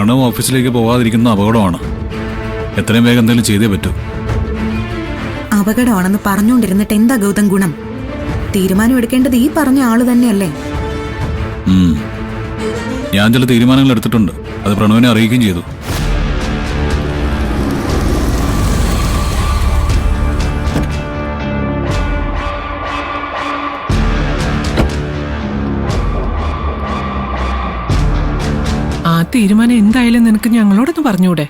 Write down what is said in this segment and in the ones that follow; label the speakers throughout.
Speaker 1: പ്രണവ് ഓഫീസിലേക്ക് പോവാതിരിക്കുന്ന അപകടമാണ്. എത്രയും വേഗം എന്തെങ്കിലും ചെയ്തേ പറ്റൂ.
Speaker 2: അപകടമാണെന്ന് പറഞ്ഞുകൊണ്ടിരുന്നിട്ട് എന്താ ഗൗതം ഗുണം? തീരുമാനം എടുക്കേണ്ടത് ഈ പറഞ്ഞ ആള് തന്നെയല്ലേ?
Speaker 1: ഞാൻ ചില തീരുമാനങ്ങൾ എടുത്തിട്ടുണ്ട്. അത് പ്രണവിനെ അറിയിക്കുകയും ചെയ്തു.
Speaker 3: ആ തീരുമാനം എന്തായാലും നിനക്ക് ഞങ്ങളോടൊന്ന് പറഞ്ഞൂടെ?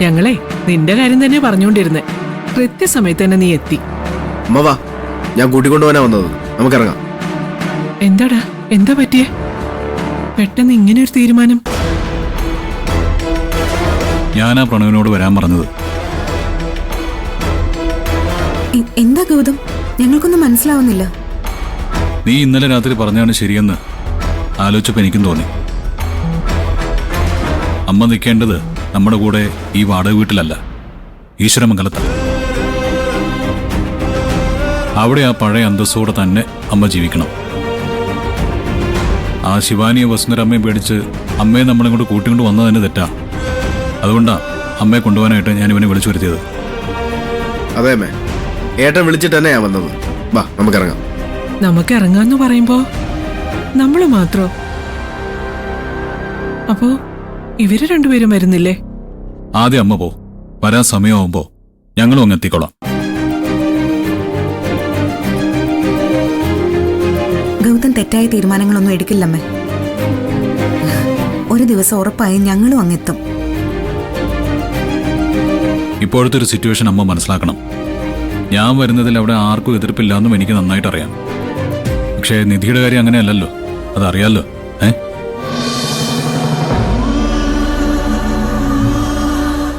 Speaker 3: ഞങ്ങളെ നിന്റെ കാര്യം തന്നെ പറഞ്ഞുകൊണ്ടിരുന്നേ. കൃത്യസമയത്ത് തന്നെ നീ എത്തി.
Speaker 4: ഞാൻ കൂട്ടിക്കൊണ്ടുപോകാനാ വന്നത്. നമുക്കിറങ്ങാം.
Speaker 3: എന്താടാ, എന്താ പറ്റിയേ? പെട്ടെന്ന് ഇങ്ങനെ ഒരു തീരുമാനം?
Speaker 1: ഞാനാ പ്രണവിനോട് വരാൻ പറഞ്ഞത്.
Speaker 2: എന്താ ഗൗതം, ഞങ്ങൾക്കൊന്നും മനസ്സിലാവുന്നില്ല.
Speaker 1: നീ ഇന്നലെ രാത്രി പറഞ്ഞാണ് ശരിയെന്ന് ആലോചിച്ചപ്പോൾ എനിക്കും തോന്നി. അമ്മ നിൽക്കേണ്ടത് നമ്മുടെ കൂടെ ഈ വാടക വീട്ടിലല്ല, ഈശ്വരമംഗലത്താണ്. അവിടെ ആ പഴയ അന്തസ്സോടെ തന്നെ അമ്മ ജീവിക്കണം. ആ ശിവാനിയെ വസുന്ധരമ്മയെ പേടിച്ച് അമ്മയെ നമ്മളെ കൊണ്ട് കൂട്ടിക്കൊണ്ട് വന്നത് തന്നെ തെറ്റാ. അതുകൊണ്ടാ അമ്മയെ കൊണ്ടുപോകാനായിട്ട് ഞാൻ ഇവനെ വിളിച്ചു വരുത്തിയത്.
Speaker 4: അതെ അമ്മേ, ഏട്ടൻ വിളിച്ചിട്ട് തന്നെയാ വന്നത്. വാ, നമുക്കിറങ്ങാം.
Speaker 3: നമുക്കിറങ്ങാന്ന് പറയുമ്പോ നമ്മള് മാത്രോ? അപ്പോ ഇവര് രണ്ടുപേരും വരുന്നില്ലേ?
Speaker 1: ആദ്യം അമ്മ പോ. വരാൻ സമയമാവുമ്പോ ഞങ്ങളും അങ്ങ് എത്തിക്കോളാം.
Speaker 2: ഗൗതം തെറ്റായ തീരുമാനങ്ങളൊന്നും എടുക്കില്ലമ്മേ. ഒരു ദിവസം ഉറപ്പായും ഞങ്ങളും അങ്ങെത്തും.
Speaker 1: ഇപ്പോഴത്തെ ഒരു സിറ്റുവേഷൻ അമ്മ മനസ്സിലാക്കണം. ഞാൻ വരുന്നതിൽ അവിടെ ആർക്കും എതിർപ്പില്ലാന്നും എനിക്ക് നന്നായിട്ട് അറിയാം. പക്ഷേ നിധിയുടെ കാര്യം അങ്ങനെയല്ലല്ലോ, അതറിയാലോ.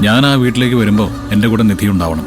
Speaker 1: ഞാൻ ആ വീട്ടിലേക്ക് വരുമ്പോൾ എൻ്റെ കൂടെ നിധി ഉണ്ടാവണം.